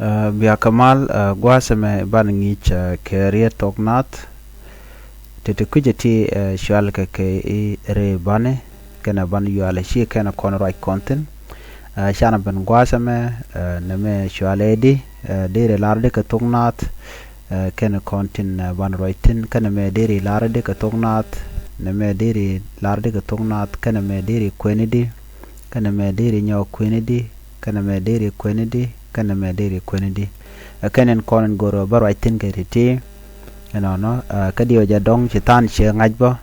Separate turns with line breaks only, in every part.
Bia kamal guasame ban ngich career tognat tete kujeti shual ke re bane kana ban yuale shi kana kon right content shana ban guasame neme shualedi dere larde ke tognat kana content ban rightin kana me dere larde ke tognat neme dere larde ke tognat kana me dere kwenedi kana me dere nyaw kwenedi kana me dere kwenedi kana me dere kwenedi kanen konen goro baro itin keriti no kadi oja dong chitan che ngajbo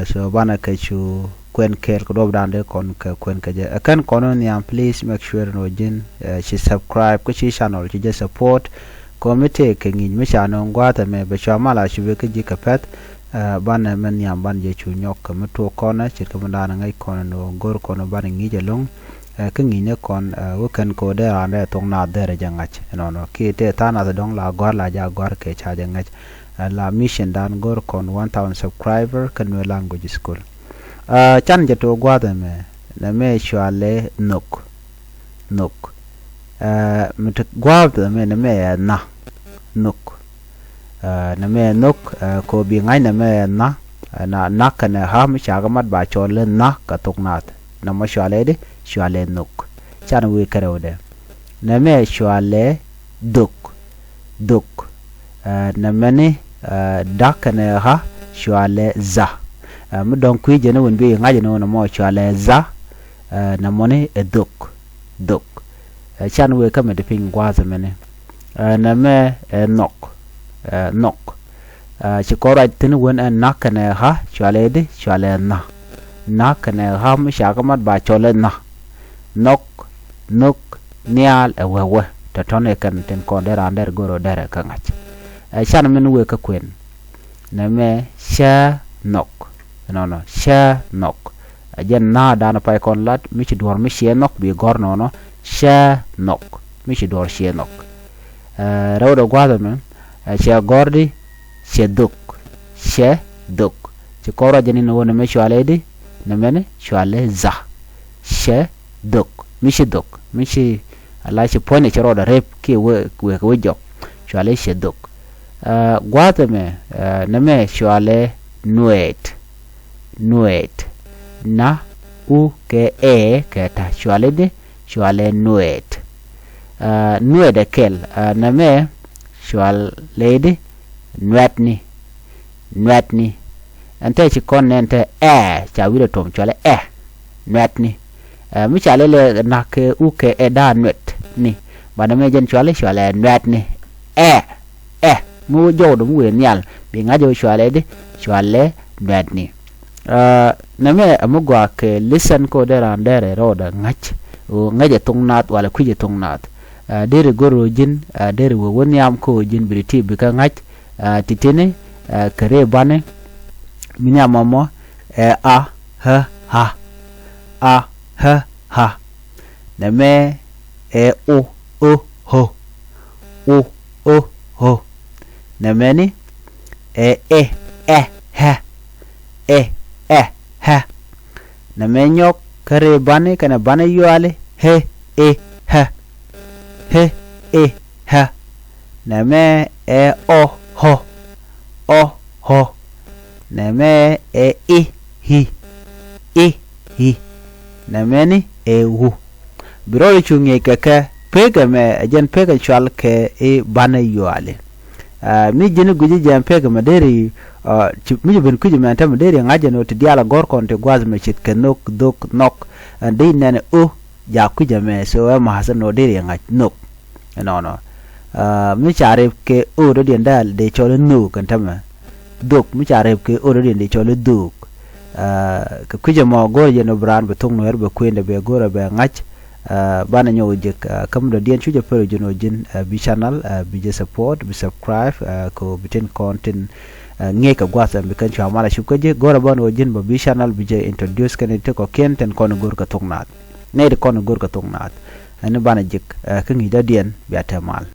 so bana kachu kwen kel ko dobdande kon ka kwen ka je kan konon yam please make sure no jin she subscribe ko chi channel chi je support committee ke ngin mi channel ngwata me be chamala shube ke ji kapet bana men yam ban je chu nyok me to kona chit ko ndana ngai kono no gor kono ban ngi je long ke ngine kon wekan ko de ande tong na de jangach no ki te tana da dong la gor la ja gor ke cha jangach la mission dan gor kon 1000 subscriber kan we language school chan je to gwa de me na me shwale nok mit gwa de me na me na nok na me nok ko bi ngai na me na kana ha mi cha ga mat ba chole na ka tok nat na ma shwale de shwale nok chan we karode na me shwale duk na mani dakane ha shwale za mu don ku je na wonbe ngaje no na mo shwale za na moni duk chan we kame de ping gwaza mene na me nok chikora tin won nakane ha shwale de shwale na kana ha mu shagamat ba chole na nok nial ewewe to tone kan ten ko der ander goro der kangach chan men we ka kwen na me sha nok no sha nok ajen na dana pay kon lat mi ci dor mi she nok bi gor no sha nok mi ci dor she nok rawdo gwado men sha gordi she duk ci koro jeni no wona me shwaledi na mene shwale za she duk mishi ala shi pone chero da rep ki we jok shwale she duk gwata me na me shwale nuet na u ke ke ta shwale de shwale nuet de kel na me shwale de nuetni ante ci kon ente cha wile tom chale nuetni mi chale le nak u ke da nuet ni bana me jen chale chale nuetni mu jodo mu we nyal bi ngajo chale de chale nuetni na me amugwa ke listen ko dera ndere roda ngach o ngaje tungnat wala kuje tungnat dere goro jin dere wo wonyam ko jin briti bi ka ngach titene kare bane minya mamo a ha na me o ho na me ni ha na me nyok kare bane kana bane yuale ha na me o ho na me hi na me ni wu biro chunye kaka pega me ajen pega chwal ke bana yuale mi jeni guji jam pega maderi mi ben kuji me anta maderi ngaje no ti diala gor kon te gwaz me chit ke nok de nene ja kuja me so ma hasan no deri ngaj nok no mi chare ke do di ndal de chole no kan tama duk mi chare ke do di chole duk ka kuje mo gor je no bran be tung no herbe kwende be gora be ngach bana nyow je kam do dien chuje pero jono jin bi channel bi je support bi subscribe ko bitin content nge ka gwasa be kan chamala shubka je gora bano jin bi channel bi je introduce kan te ko kenten kono gor ka tungnat ne de kono gor ka tungnat ani bana jik ka ngi da dien bi atamal